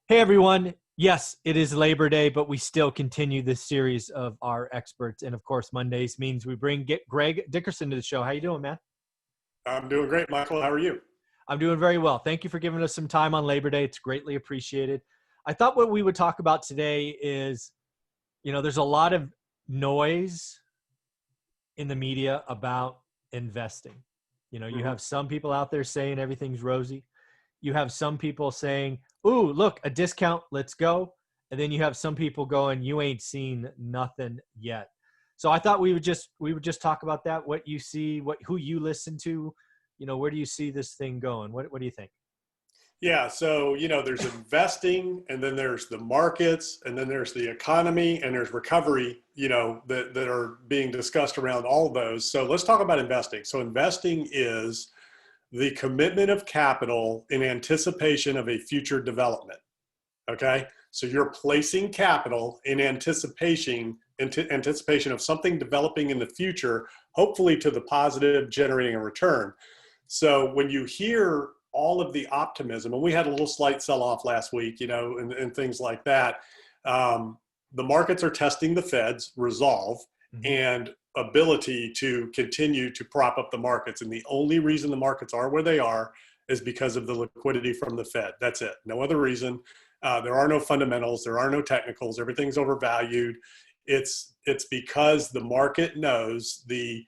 Hey everyone. Yes, it is Labor Day, but we still continue this series of our experts. And of course, Mondays means we bring Greg Dickerson to the show. How you doing, man? I'm doing great, Michael. How are you? I'm doing very well. Thank you for giving us some time on Labor Day. It's greatly appreciated. I thought what we would talk about today is, there's a lot of noise in the media about investing. You hmm have some people out there saying everything's rosy. You have some people saying, "Ooh, look, a discount, let's go." And then you have some people going, "You ain't seen nothing yet." So I thought we would just talk about that, what you see, who you listen to, where do you see this thing going? What do you think? Yeah, so there's investing, and then there's the markets, and then there's the economy, and there's recovery. That are being discussed around all of those. So let's talk about investing. So investing is the commitment of capital in anticipation of a future development. Okay, so you're placing capital in anticipation of something developing in the future, hopefully to the positive, generating a return. So when you hear all of the optimism, and we had a little slight sell-off last week, and things like that, the markets are testing the Fed's resolve Mhm. and ability to continue to prop up the markets. And the only reason the markets are where they are is because of the liquidity from the Fed. That's it. No other reason. There are no fundamentals. There are no technicals. Everything's overvalued. It's because the market knows, the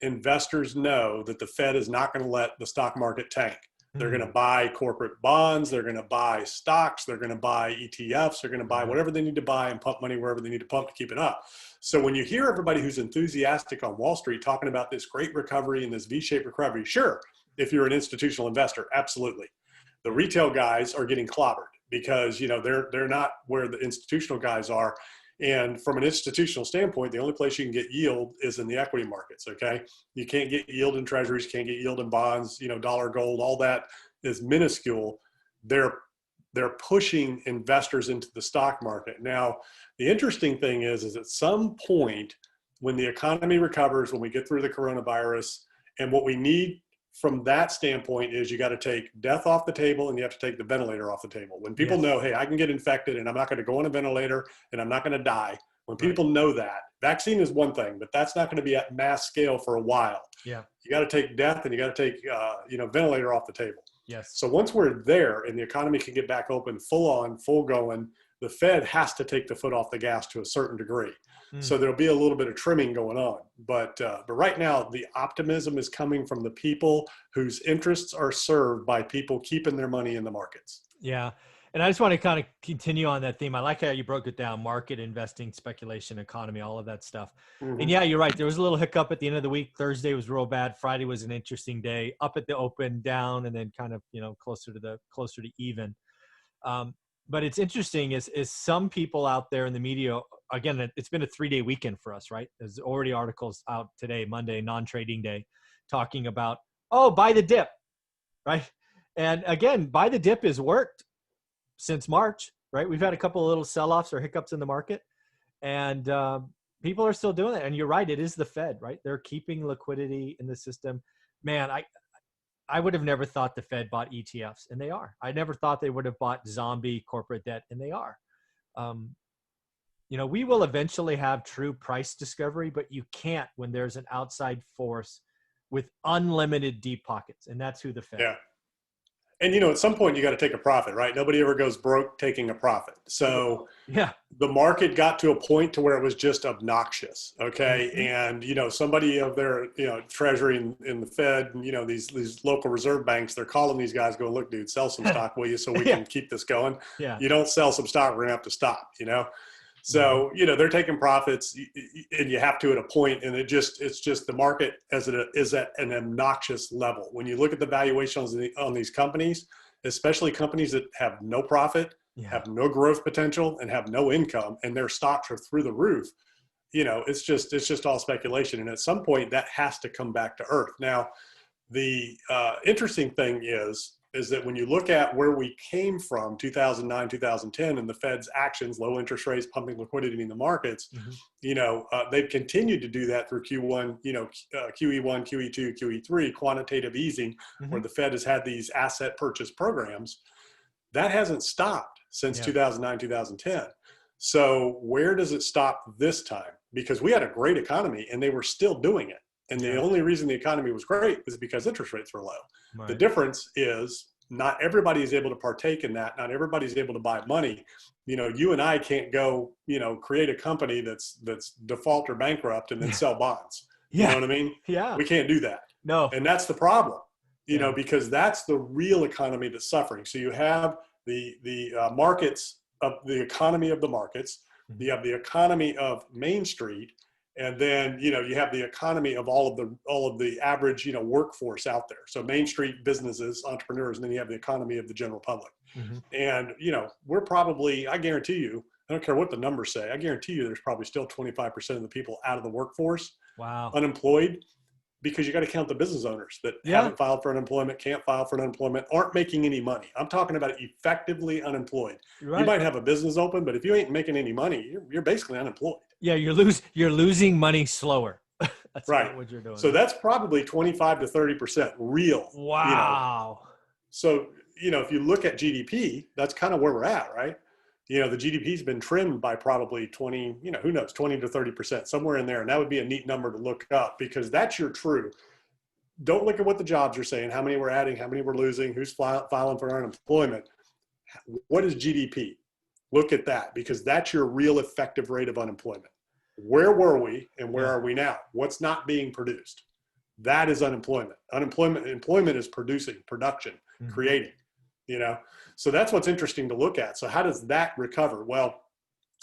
investors know that the Fed is not going to let the stock market tank. They're going to Hmm. buy corporate bonds. They're going to buy stocks. They're going to buy ETFs. They're going to buy Yeah. whatever they need to buy and pump money wherever they need to pump to keep it up. So when you hear everybody who's enthusiastic on Wall Street talking about this great recovery and this V-shaped recovery, sure, if you're an institutional investor, absolutely. The retail guys are getting clobbered because they're not where the institutional guys are. And from an institutional standpoint, the only place you can get yield is in the equity markets. Okay, you can't get yield in treasuries, can't get yield in bonds. Dollar, gold, all that is minuscule. They're pushing investors into the stock market. Now, the interesting thing is at some point when the economy recovers, when we get through the coronavirus, and what we need from that standpoint is you got to take death off the table and you have to take the ventilator off the table. When people Yes. know, hey, I can get infected and I'm not going to go on a ventilator and I'm not going to die. When Right. people know that, vaccine is one thing, but that's not going to be at mass scale for a while. Yeah. You got to take death and you got to take, ventilator off the table. Yes. So once we're there and the economy can get back open, full on, full going, the Fed has to take the foot off the gas to a certain degree. Mm. So there'll be a little bit of trimming going on. But right now, the optimism is coming from the people whose interests are served by people keeping their money in the markets. Yeah. And I just want to kind of continue on that theme. I like how you broke it down: market, investing, speculation, economy, all of that stuff. And Mm-hmm. yeah, you're right. There was a little hiccup at the end of the week. Thursday was real bad. Friday was an interesting day, up at the open, down, and then kind of, closer to even. Um, but it's interesting is some people out there in the media, again, it's been a 3-day weekend for us, right? There's already articles out today, Monday, non-trading day, talking about, oh, buy the dip, right? And again, buy the dip has worked since March, right? We've had a couple of little sell-offs or hiccups in the market, and people are still doing it. And you're right, it is the Fed, right? They're keeping liquidity in the system. Man, I would have never thought the Fed bought ETFs, and they are. I never thought they would have bought zombie corporate debt, and they are. Um, we will eventually have true price discovery, but you can't when there's an outside force with unlimited deep pockets, and that's who the Fed Yeah. is. And, at some point you got to take a profit, right? Nobody ever goes broke taking a profit. So Yeah. the market got to a point to where it was just obnoxious. Okay. Mhm. And, somebody of their, treasury in the Fed and, these local reserve banks, they're calling these guys going, look, dude, sell some stock, will you? So we Yeah. can keep this going. Yeah. You don't sell some stock, we're gonna have to stop. Mhm. So, they're taking profits and you have to at a point, and it's just the market as it is at an obnoxious level. When you look at the valuations on these companies, especially companies that have no profit, Yeah. have no growth potential, and have no income, and their stocks are through the roof, it's just all speculation. And at some point that has to come back to earth. Now, the interesting thing is that when you look at where we came from 2009 2010 and the Fed's actions, low interest rates, pumping liquidity in the markets, Mhm. they've continued to do that through Q1, QE1, QE2, QE3, quantitative easing, where Mhm. the Fed has had these asset purchase programs. That hasn't stopped. since Yeah. 2009, 2010. So where does it stop this time? Because we had a great economy and they were still doing it. And the Yeah. only reason the economy was great was because interest rates were low. The Right. difference is not everybody is able to partake in that. Not everybody's able to buy money. You and I can't go, create a company that's default or bankrupt and then sell bonds. You know Yeah. what I mean? Yeah. We can't do that. No. And that's the problem, Yeah. because that's the real economy that's suffering. So you have the markets of the economy of the markets, Mhm. you have the economy of Main Street, and then you have the economy of all of the average workforce out there. So Main Street businesses, entrepreneurs, and then you have the economy of the general public. Mhm. And we're probably, I guarantee you, I don't care what the numbers say, I guarantee you there's probably still 25% of the people out of the workforce, Wow. unemployed, because you got to count the business owners that Yeah. haven't filed for unemployment, can't file for unemployment, aren't making any money. I'm talking about effectively unemployed. You're You right. might have a business open, but if you ain't making any money, you're basically unemployed. Yeah. You're losing money slower. That's Right. what you're doing. So Right? that's probably 25 to 30% real. Wow. So, if you look at GDP, that's kind of where we're at, right? The GDP's been trimmed by probably 20, who knows, 20 to 30%, somewhere in there. And that would be a neat number to look up, because that's your true. Don't look at what the jobs are saying, how many we're adding, how many we're losing, who's filing for unemployment. What is GDP? Look at that, because that's your real effective rate of unemployment. Where were we and where Yeah. are we now? What's not being produced? That is unemployment. Employment is production, Mhm. creating, So that's what's interesting to look at. So how does that recover? Well,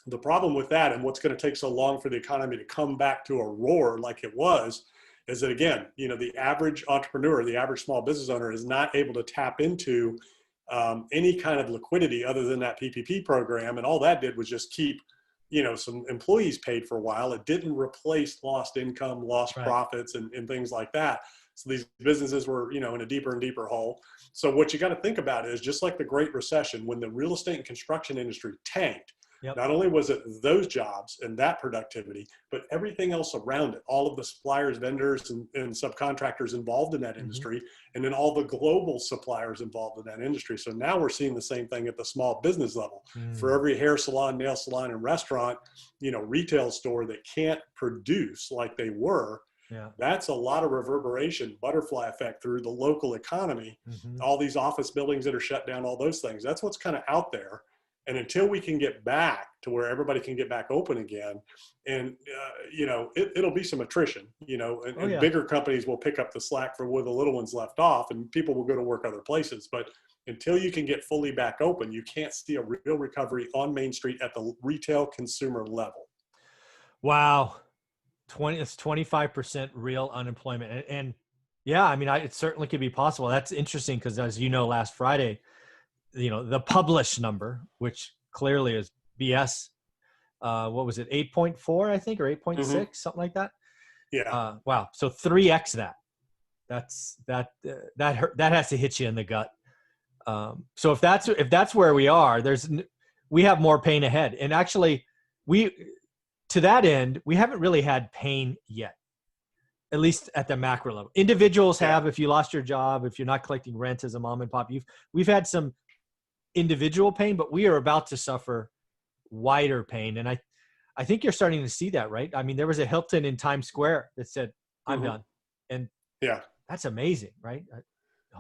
the problem with that, and what's going to take so long for the economy to come back to a roar like it was, is that, again, the average entrepreneur, the average small business owner is not able to tap into any kind of liquidity other than that PPP program. And all that did was just keep, some employees paid for a while. It didn't replace lost income, lost Right. profits, and things like that. So these businesses were, in a deeper and deeper hole. So what you got to think about is, just like the Great Recession, when the real estate and construction industry tanked, Yep. not only was it those jobs and that productivity, but everything else around it, all of the suppliers, vendors, and subcontractors involved in that Mhm. industry, and then all the global suppliers involved in that industry. So now we're seeing the same thing at the small business level. For every hair salon, nail salon, and restaurant, retail store that can't produce like they were, Yeah. that's a lot of reverberation, butterfly effect through the local economy. Mhm. All these office buildings that are shut down, all those things. That's what's kind of out there. And until we can get back to where everybody can get back open again, and it'll be some attrition, and Oh, yeah. bigger companies will pick up the slack for where the little ones left off, and people will go to work other places. But until you can get fully back open, you can't see a real recovery on Main Street at the retail consumer level. Wow. It's 25% real unemployment. And yeah, I mean, it certainly could be possible. That's interesting because, as you know, last Friday, the published number, which clearly is BS. What was it? 8.4, I think, or 8.6, Mm-hmm. something like that. Yeah. Wow. So 3x that. That hurt, that has to hit you in the gut. So if that's where we are, we have more pain ahead. And actually, to that end, we haven't really had pain yet, at least at the macro level. Individuals have. Yeah. If you lost your job, if you're not collecting rent as a mom and pop, we've had some individual pain, but we are about to suffer wider pain. And I think you're starting to see that, right? I mean, there was a Hilton in Times Square that said, "I'm Mm-hmm. done," and Yeah. that's amazing, right?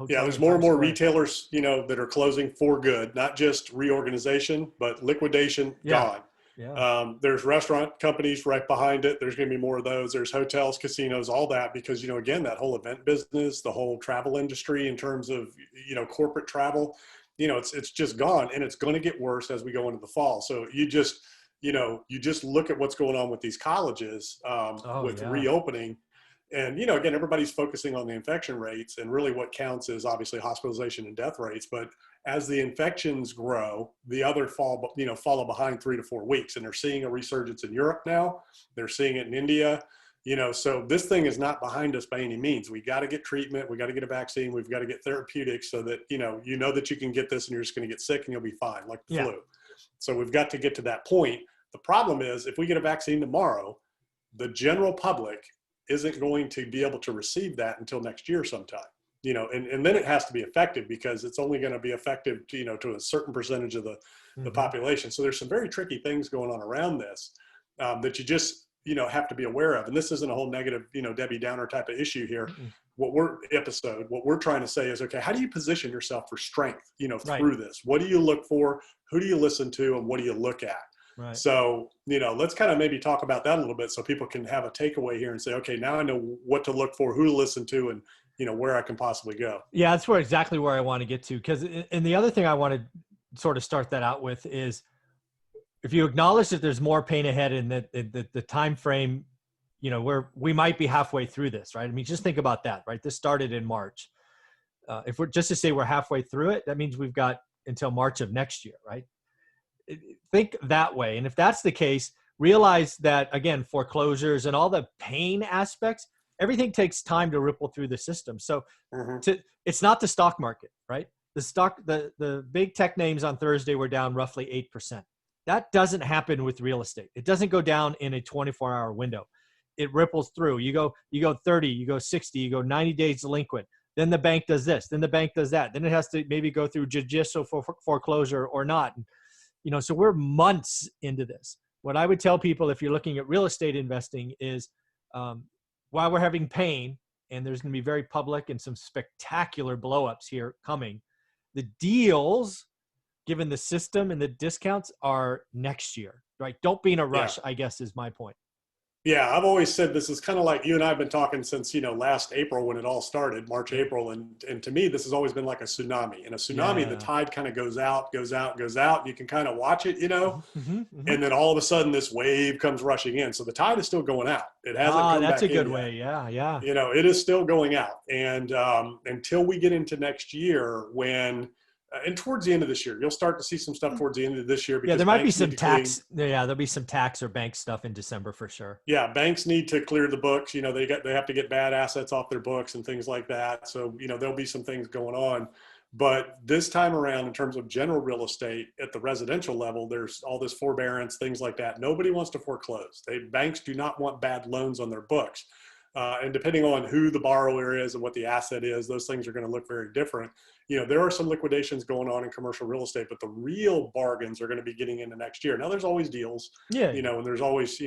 Yeah, there's more and more retailers, that are closing for good, not just reorganization, but liquidation, gone. Yeah. There's restaurant companies right behind it. There's going to be more of those. There's hotels, casinos, all that, because, again, that whole event business, the whole travel industry in terms of, corporate travel, it's just gone, and it's going to get worse as we go into the fall. So you just look at what's going on with these colleges with reopening. And, again, everybody's focusing on the infection rates, and really what counts is obviously hospitalization and death rates. But as the infections grow, the other follow behind 3 to 4 weeks. And they're seeing a resurgence in Europe now. They're seeing it in India. So this thing is not behind us by any means. We got to get treatment. We got to get a vaccine. We've got to get therapeutics so that, that you can get this and you're just going to get sick and you'll be fine, like the flu. So we've got to get to that point. The problem is, if we get a vaccine tomorrow, the general public isn't going to be able to receive that until next year sometime. and then it has to be effective because it's only going to be effective to a certain percentage of the population. So there's some very tricky things going on around this that you just, have to be aware of. And this isn't a whole negative, Debbie Downer type of issue here. What we're trying to say is, okay, how do you position yourself for strength, through this? What do you look for? Who do you listen to? And what do you look at? Right. So, let's kind of maybe talk about that a little bit so people can have a takeaway here and say, okay, now I know what to look for, who to listen to, and, where I can possibly go. Yeah, that's exactly where I want to get to. And the other thing I want to sort of start that out with is, if you acknowledge that there's more pain ahead and that the time frame, where we might be halfway through this, right? I mean, just think about that, right? This started in March. If we're just to say we're halfway through it, that means we've got until March of next year, right? Think that way. And if that's the case, realize that, again, foreclosures and all the pain aspects, everything takes time to ripple through the system. So it's not the stock market, right? The big tech names on Thursday were down roughly 8%. That doesn't happen with real estate. It doesn't go down in a 24-hour window. It ripples through. You go 30, you go 60, you go 90 days delinquent. Then the bank does this, then the bank does that. Then it has to maybe go through judicial foreclosure or not. So we're months into this. What I would tell people, if you're looking at real estate investing, is while we're having pain, and there's going to be very public and some spectacular blowups here coming, the deals, given the system and the discounts, are next year, right? Don't be in a rush, I guess, is my point. Yeah, I've always said this is kind of like you and I have been talking since, last April when it all started, March, April. And to me, this has always been like a tsunami. In a tsunami, the tide kind of goes out. You can kind of watch it, and then all of a sudden this wave comes rushing in. So the tide is still going out. It hasn't come back in. That's a good yet. way. Yeah. It is still going out. And until we get into next year, when and towards the end of this year, you'll start to see some stuff towards the end of this year. Because there might be some tax. Yeah, there'll be some tax or bank stuff in December for sure. Yeah, banks need to clear the books. They have to get bad assets off their books and things like that. So there'll be some things going on. But this time around, in terms of general real estate at the residential level, there's all this forbearance, things like that. Nobody wants to foreclose. Banks do not want bad loans on their books. And depending on who the borrower is and what the asset is, those things are going to look very different. There are some liquidations going on in commercial real estate, but the real bargains are going to be getting into next year. Now, there's always deals, and there's always,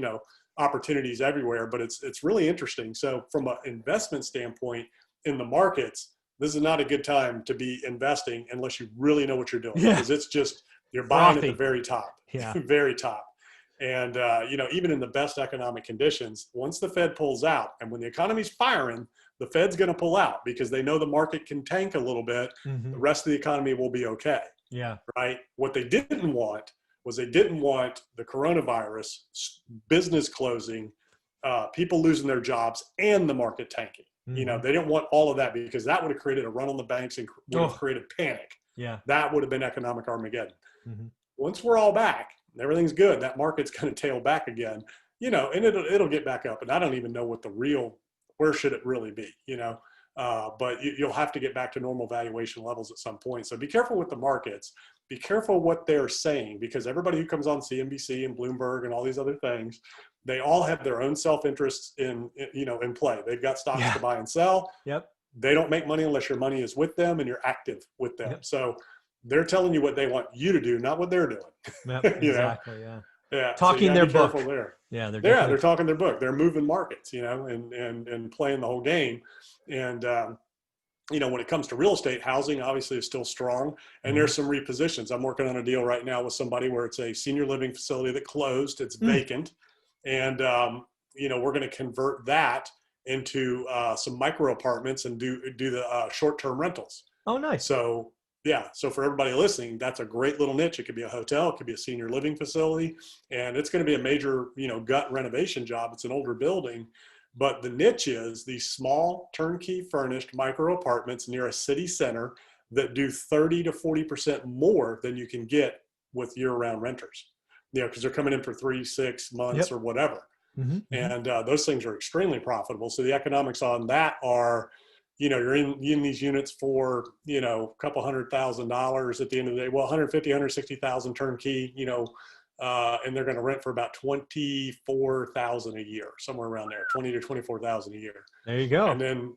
opportunities everywhere, but it's really interesting. So from an investment standpoint in the markets, this is not a good time to be investing unless you really know what you're doing, because it's just, you're buying at the very top, very top. And, even in the best economic conditions, once the Fed pulls out and when the economy's firing, the Fed's going to pull out because they know the market can tank a little bit. The rest of the economy will be okay. Yeah. Right. What they didn't want was the coronavirus, business closing, people losing their jobs, and the market tanking. They didn't want all of that because that would have created a run on the banks and would have created panic. Yeah. That would have been economic Armageddon. Once we're all back, everything's good, that market's going to tail back again, and it'll get back up. And I don't even know what where should it really be, but you'll have to get back to normal valuation levels at some point. So be careful with the markets, be careful what they're saying, because everybody who comes on CNBC and Bloomberg and all these other things, they all have their own self-interest in play. They've got stocks to buy and sell. Yep. They don't make money unless your money is with them and you're active with them. Yep. So they're telling you what they want you to do, not what they're doing. Yep, exactly. Yeah. Talking so their book. There. Yeah. They're talking their book. They're moving markets, and playing the whole game. And, when it comes to real estate, housing obviously is still strong, and there's some repositions. I'm working on a deal right now with somebody where it's a senior living facility that closed. It's vacant. And, we're going to convert that into some micro apartments and do the short-term rentals. Oh, nice. So, so for everybody listening, that's a great little niche. It could be a hotel, it could be a senior living facility, and it's going to be a major, gut renovation job. It's an older building, but the niche is these small turnkey furnished micro apartments near a city center that do 30 to 40% more than you can get with year-round renters. Because they're coming in for 3-6 months or whatever. And those things are extremely profitable. So the economics on that are, you're in these units for, a couple $100,000 at the end of the day. Well, 150, 160,000 turnkey, and they're going to rent for about 24,000 a year, somewhere around there, 20 to 24,000 a year. There you go. And then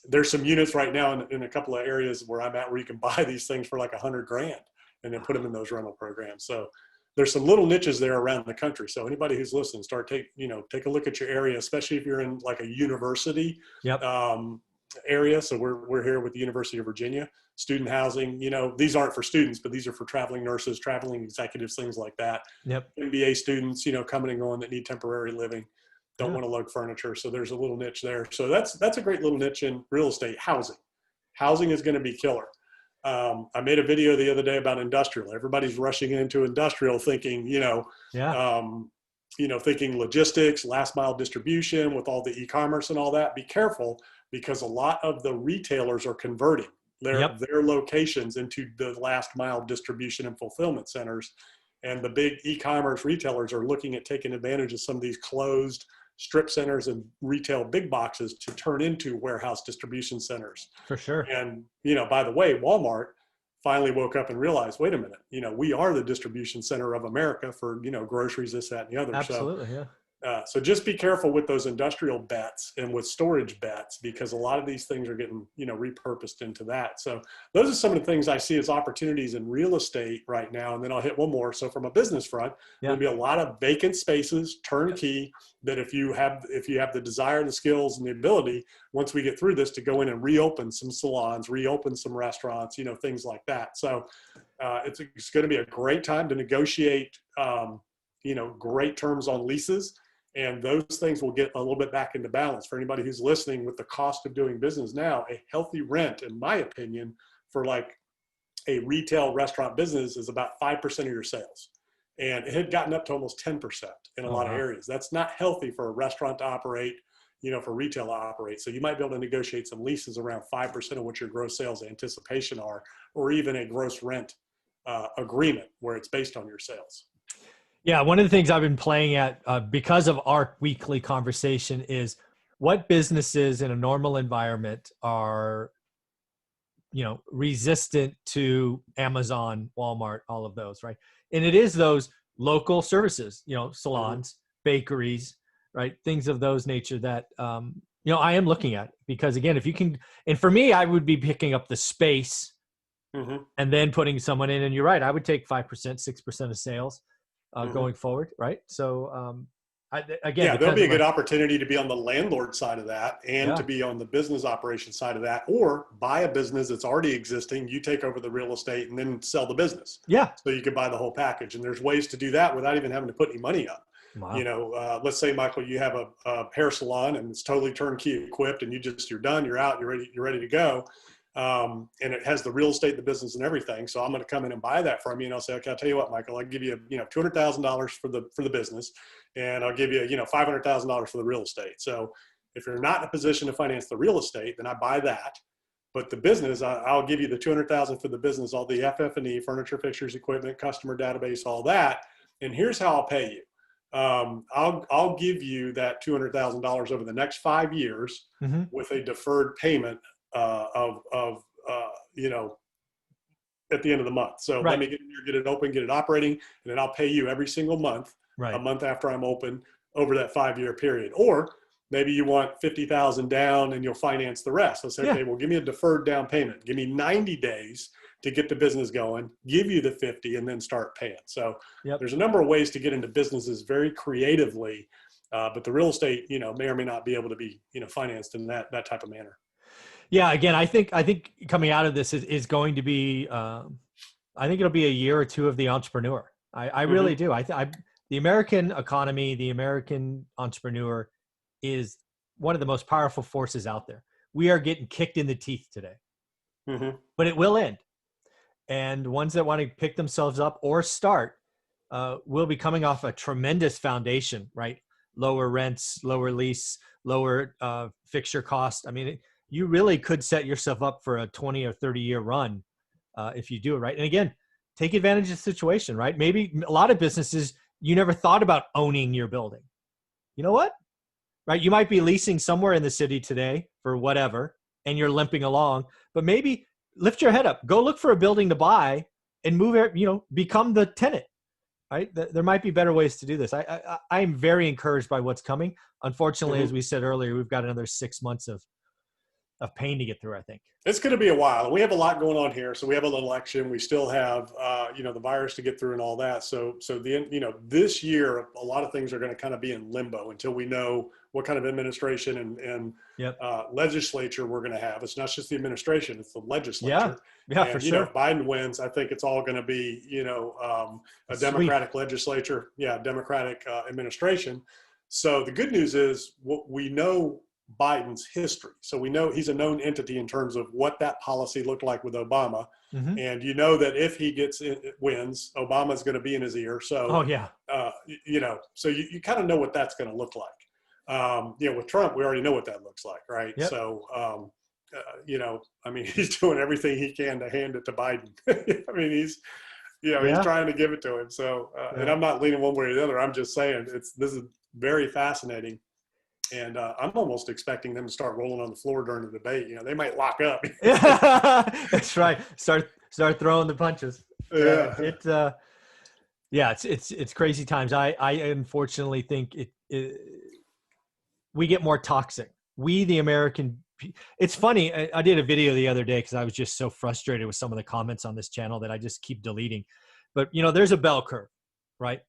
there's some units right now in a couple of areas where I'm at where you can buy these things for like $100,000 and then put them in those rental programs. So there's some little niches there around the country. So anybody who's listening, take a look at your area, especially if you're in like a university Yep. Area. So we're here with the University of Virginia, student housing. These aren't for students, but these are for traveling nurses, traveling executives, things like that. Yep. MBA students, coming and going that need temporary living, don't want to lug furniture. So there's a little niche there. So that's a great little niche in real estate. Housing is going to be killer. I made a video the other day about industrial. Everybody's rushing into industrial thinking, thinking logistics, last mile distribution with all the e-commerce and all that. Be careful, because a lot of the retailers are converting their locations into the last mile distribution and fulfillment centers. And the big e-commerce retailers are looking at taking advantage of some of these closed strip centers and retail big boxes to turn into warehouse distribution centers. For sure. And, by the way, Walmart finally woke up and realized, wait a minute, we are the distribution center of America for, groceries, this, that, and the other. Absolutely. So just be careful with those industrial bets and with storage bets, because a lot of these things are getting, repurposed into that. So those are some of the things I see as opportunities in real estate right now. And then I'll hit one more. So from a business front, there'll be a lot of vacant spaces, turnkey, that if you have the desire and the skills and the ability, once we get through this, to go in and reopen some salons, reopen some restaurants, things like that. So it's going to be a great time to negotiate, great terms on leases. And those things will get a little bit back into balance. For anybody who's listening, with the cost of doing business now, a healthy rent, in my opinion, for like a retail restaurant business is about 5% of your sales. And it had gotten up to almost 10% in a lot of areas. That's not healthy for a restaurant to operate, for retail to operate. So you might be able to negotiate some leases around 5% of what your gross sales anticipation are, or even a gross rent agreement where it's based on your sales. Yeah, one of the things I've been playing at because of our weekly conversation is what businesses in a normal environment are, resistant to Amazon, Walmart, all of those, right? And it is those local services, salons, bakeries, right? Things of those nature that, I am looking at, because again, if you can, and for me, I would be picking up the space and then putting someone in. And you're right, I would take 5%, 6% of sales. Going forward, right? So there'll be a good opportunity to be on the landlord side of that, and to be on the business operation side of that, or buy a business that's already existing. You take over the real estate and then sell the business. Yeah. So you could buy the whole package, and there's ways to do that without even having to put any money up. Wow. Let's say, Michael, you have a hair salon and it's totally turnkey equipped, and you're done, you're out, you're ready to go. And it has the real estate, the business, and everything. So I'm going to come in and buy that from you, and I'll say, okay, I'll tell you what, Michael, I'll give you, $200,000 for the business, and I'll give you, $500,000 for the real estate. So if you're not in a position to finance the real estate, then I buy that. But the business, I'll give you the $200,000 for the business, all the FF&E, furniture, fixtures, equipment, customer database, all that. And here's how I'll pay you. I'll give you that $200,000 over the next 5 years with a deferred payment at the end of the month. So let me get it open, get it operating, and then I'll pay you every single month, a month after I'm open, over that 5-year period. Or maybe you want 50,000 down and you'll finance the rest. So say, okay, well, give me a deferred down payment. Give me 90 days to get the business going, give you the 50, and then start paying. So there's a number of ways to get into businesses very creatively, but the real estate, may or may not be able to be, financed in that type of manner. Yeah. Again, I think coming out of this is going to be, I think it'll be a year or two of the entrepreneur. I really do. The American economy, the American entrepreneur is one of the most powerful forces out there. We are getting kicked in the teeth today, but it will end. And ones that want to pick themselves up or start will be coming off a tremendous foundation, right? Lower rents, lower lease, lower fixture cost. I mean, you really could set yourself up for a 20 or 30-year run if you do it right. And again, take advantage of the situation, right? Maybe a lot of businesses, you never thought about owning your building. You know what? Right? You might be leasing somewhere in the city today for whatever, and you're limping along, but maybe lift your head up, go look for a building to buy and move it, become the tenant, right? There might be better ways to do this. I'm very encouraged by what's coming. Unfortunately, as we said earlier, we've got another 6 months of pain to get through, I think. It's going to be a while. We have a lot going on here. So we have an election. We still have, the virus to get through and all that. So this year, a lot of things are going to kind of be in limbo until we know what kind of administration and Yep. legislature we're going to have. It's not just the administration, it's the legislature. Yeah, and, for sure. If Biden wins, I think it's all going to be, a Democratic legislature. Yeah. Democratic administration. So the good news is what we know Biden's history. So we know he's a known entity in terms of what that policy looked like with Obama. Mm-hmm. And that if he wins, Obama's going to be in his ear. So, oh yeah. So you kind of know what that's going to look like. With Trump, we already know what that looks like. Right. Yep. So, he's doing everything he can to hand it to Biden. He's trying to give it to him. So, and I'm not leaning one way or the other. I'm just saying this is very fascinating. And I'm almost expecting them to start rolling on the floor during the debate. They might lock up. That's right. Start throwing the punches. It's crazy times. I unfortunately think we get more toxic. We, the American, it's funny. I did a video the other day because I was just so frustrated with some of the comments on this channel that I just keep deleting. But there's a bell curve, right?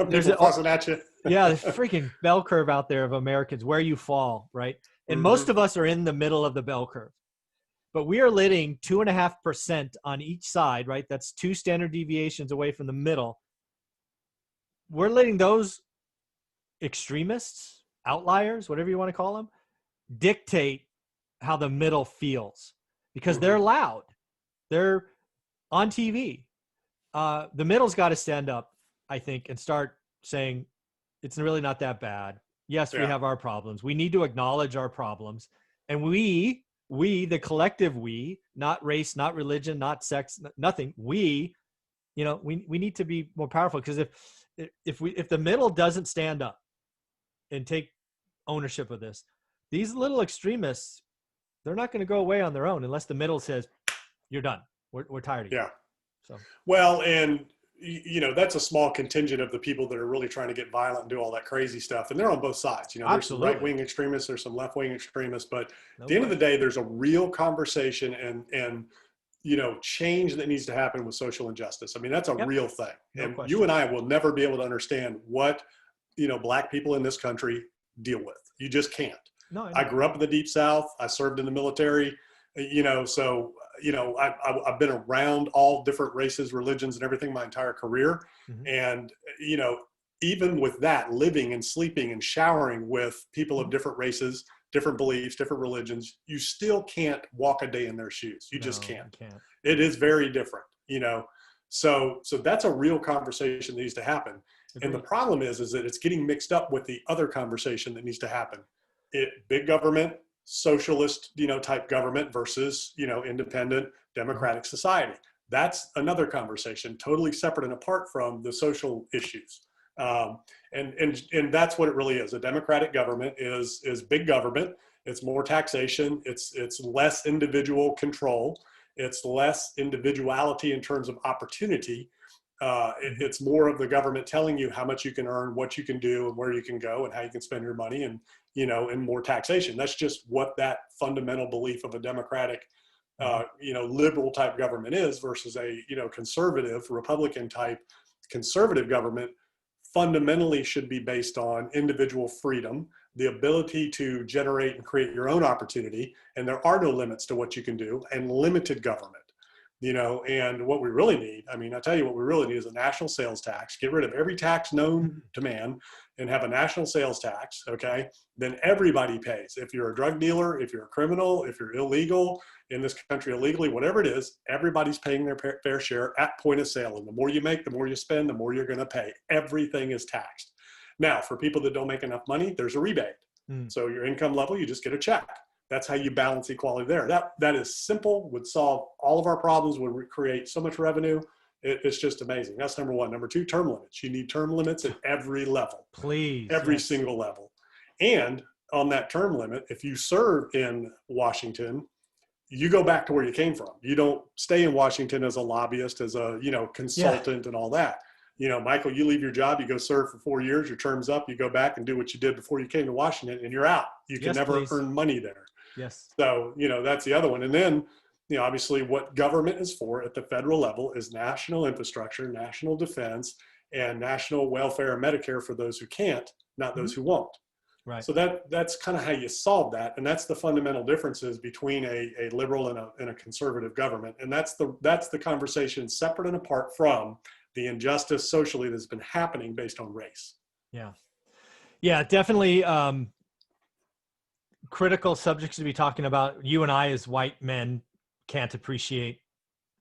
There's a fussing at you. Yeah, there's a freaking bell curve out there of Americans where you fall, right? And most of us are in the middle of the bell curve. But we are letting 2.5% on each side, right? That's 2 standard deviations away from the middle. We're letting those extremists, outliers, whatever you want to call them, dictate how the middle feels because they're loud. They're on TV. The middle's got to stand up, I think, and start saying, it's really not that bad. Yes, we have our problems. We need to acknowledge our problems. And we, the collective we, not race, not religion, not sex, nothing. We need to be more powerful because if the middle doesn't stand up and take ownership of this, these little extremists, they're not going to go away on their own unless the middle says, you're done. We're tired of you. Yeah. So. Well, and that's a small contingent of the people that are really trying to get violent and do all that crazy stuff. And they're on both sides. There's some right-wing extremists, there's some left-wing extremists, but at the end of the day, there's a real conversation and change that needs to happen with social injustice. That's a real thing. No and question. You and I will never be able to understand what, Black people in this country deal with. You just can't. No, I grew up in the Deep South. I served in the military, so I've been around all different races, religions, and everything my entire career. Mm-hmm. And, even with that, living and sleeping and showering with people of different races, different beliefs, different religions, you still can't walk a day in their shoes. You just can't. It is very different, So that's a real conversation that needs to happen. Agreed. And the problem is that it's getting mixed up with the other conversation that needs to happen. Big government, socialist, type government versus, independent democratic society. That's another conversation, totally separate and apart from the social issues. And that's what it really is. A democratic government is big government. It's more taxation. It's less individual control. It's less individuality in terms of opportunity. It's more of the government telling you how much you can earn, what you can do, and where you can go, and how you can spend your money, and and more taxation. That's just what that fundamental belief of a democratic, liberal type government is versus a conservative, Republican type conservative government. Fundamentally should be based on individual freedom, the ability to generate and create your own opportunity, and there are no limits to what you can do, and limited government. And what we really need, I tell you what we really need is a national sales tax. Get rid of every tax known to man and have a national sales tax, okay? Then everybody pays. If you're a drug dealer, if you're a criminal, if you're illegal in this country illegally, whatever it is, everybody's paying their fair share at point of sale. And the more you make, the more you spend, the more you're gonna pay. Everything is taxed. Now, for people that don't make enough money, there's a rebate. So your income level, you just get a check. That's how you balance equality there. That is simple, would solve all of our problems, would create so much revenue. It's just amazing. That's number one. Number two, term limits. You need term limits at every level. Please. Every single level. And on that term limit, if you serve in Washington, you go back to where you came from. You don't stay in Washington as a lobbyist, as a consultant and all that. Michael, you leave your job, you go serve for 4 years, your term's up, you go back and do what you did before you came to Washington, and you're out. You can never earn money there. Yes. So, that's the other one. And then, obviously what government is for at the federal level is national infrastructure, national defense, and national welfare and Medicare for those who can't, not those who won't. Right. So that's kind of how you solve that. And that's the fundamental differences between a liberal and a conservative government. And that's the conversation separate and apart from the injustice socially that's been happening based on race. Yeah. Yeah, definitely. Critical subjects to be talking about. You and I as white men can't appreciate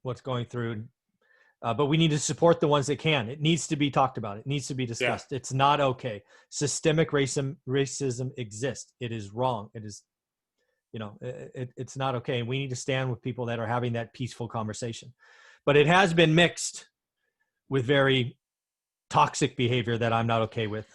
what's going through, but we need to support the ones that can. It needs to be talked about. It needs to be discussed. Yeah. It's not okay. Systemic racism exists. It is wrong. It is, it's not okay. And we need to stand with people that are having that peaceful conversation. But it has been mixed with very toxic behavior that I'm not okay with.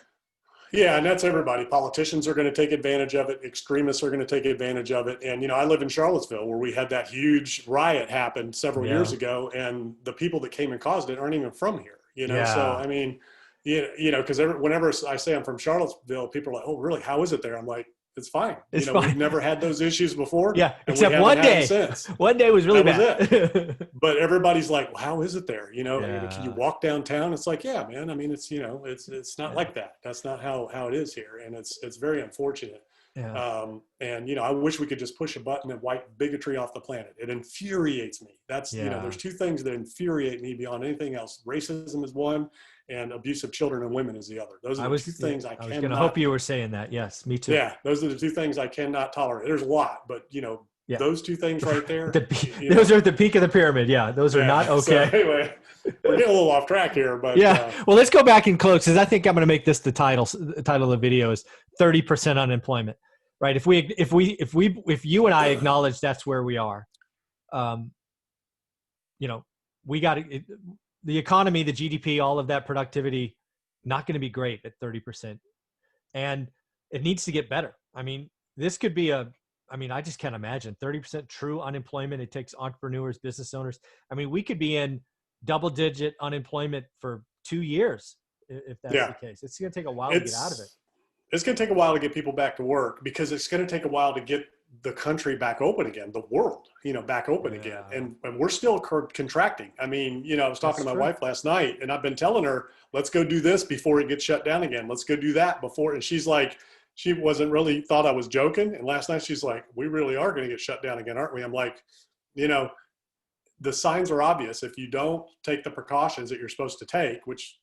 Yeah, and that's everybody. Politicians are going to take advantage of it. Extremists are going to take advantage of it. And, I live in Charlottesville where we had that huge riot happen several years ago, and the people that came and caused it aren't even from here, So, I mean, because whenever I say I'm from Charlottesville, people are like, oh, really? How is it there? I'm like, it's fine. It's fine. We've never had those issues before. Yeah, except one day. One day was really bad. Was it. But everybody's like, well, how is it there? Can you walk downtown? It's like, yeah, man. I mean, it's it's not like that. That's not how it is here, and it's very unfortunate. Yeah. And I wish we could just push a button and wipe bigotry off the planet. It infuriates me. That's there's two things that infuriate me beyond anything else. Racism is one, and abuse of children and women is the other. Those are the two things I was going to hope you were saying that. Yes, me too. Yeah, those are the two things I cannot tolerate. There's a lot, but those two things right there. Those are at the peak of the pyramid. Yeah, those are not okay. So anyway, we're getting a little off track here, but well, let's go back and close, because I think I'm going to make this the title. The title of the video is 30% unemployment. Right? If you and I acknowledge that's where we are, we got the economy, the GDP, all of that productivity, not going to be great at 30%, and it needs to get better. I mean, this could be I just can't imagine 30% true unemployment. It takes entrepreneurs, business owners. I mean, we could be in double-digit unemployment for 2 years if that's the case. It's going to take a while to get out of it. It's going to take a while to get people back to work, because it's going to take a while to get the country back open again, the world, back open again. And we're still contracting. I mean, I was talking to my wife last night, and I've been telling her, let's go do this before it gets shut down again. Let's go do that before. And she's like, she wasn't really thought I was joking. And last night she's like, we really are going to get shut down again, aren't we? I'm like, the signs are obvious. If you don't take the precautions that you're supposed to take, which,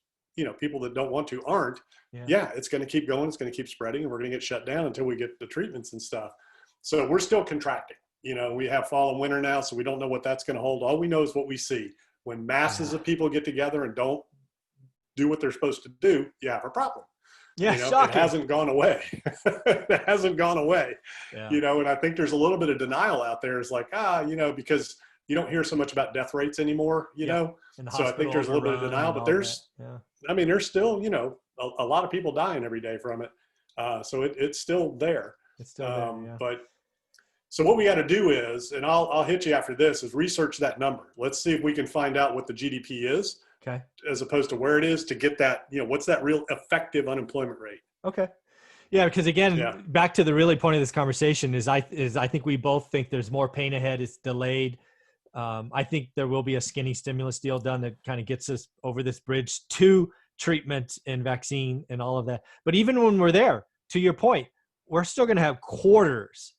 people that don't want to aren't, it's going to keep going. It's going to keep spreading, and we're going to get shut down until we get the treatments and stuff. So we're still contracting. We have fall and winter now, so we don't know what that's going to hold. All we know is what we see. When masses of people get together and don't do what they're supposed to do, you have a problem. Yeah, it hasn't gone away. It hasn't gone away. Yeah. And I think there's a little bit of denial out there. It's like, because you don't hear so much about death rates anymore, So I think there's a little bit of denial, but there's still, a lot of people dying every day from it. So it's still there. It's still there, But so what we got to do is, and I'll hit you after this, is research that number. Let's see if we can find out what the GDP is, as opposed to where it is, to get that, what's that real effective unemployment rate? Okay. Yeah, because again, back to the really point of this conversation is I think we both think there's more pain ahead. It's delayed. I think there will be a skinny stimulus deal done that kind of gets us over this bridge to treatment and vaccine and all of that. But even when we're there, to your point, we're still going to have quarters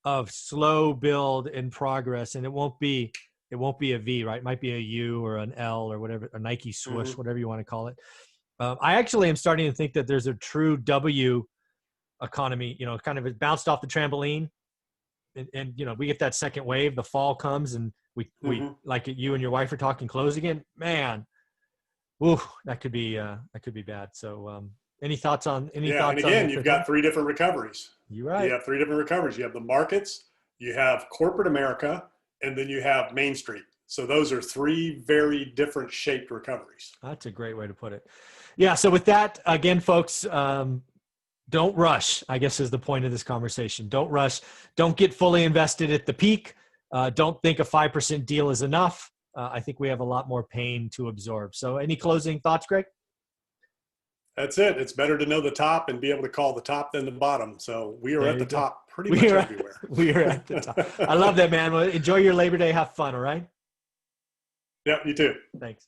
of slow build and progress, and it won't be a V, right? It might be a U or an L or whatever, a Nike swoosh, whatever you want to call it. I actually am starting to think that there's a true W economy, kind of it bounced off the trampoline, and we get that second wave, the fall comes, and we like you and your wife are talking close again, man. Woo, that could be bad. So, any thoughts on thoughts? And again, you've got 3 different recoveries. You're right. You have 3 different recoveries. You have the markets, you have corporate America, and then you have Main Street. So those are 3 very different shaped recoveries. That's a great way to put it. Yeah. So with that, again, folks, don't rush, I guess, is the point of this conversation. Don't rush. Don't get fully invested at the peak. Don't think a 5% deal is enough. I think we have a lot more pain to absorb. So any closing thoughts, Greg? That's it. It's better to know the top and be able to call the top than the bottom. So we are There at the you go. top pretty much everywhere. We are at the top. I love that, man. Well, enjoy your Labor Day. Have fun. All right. Yeah, you too. Thanks.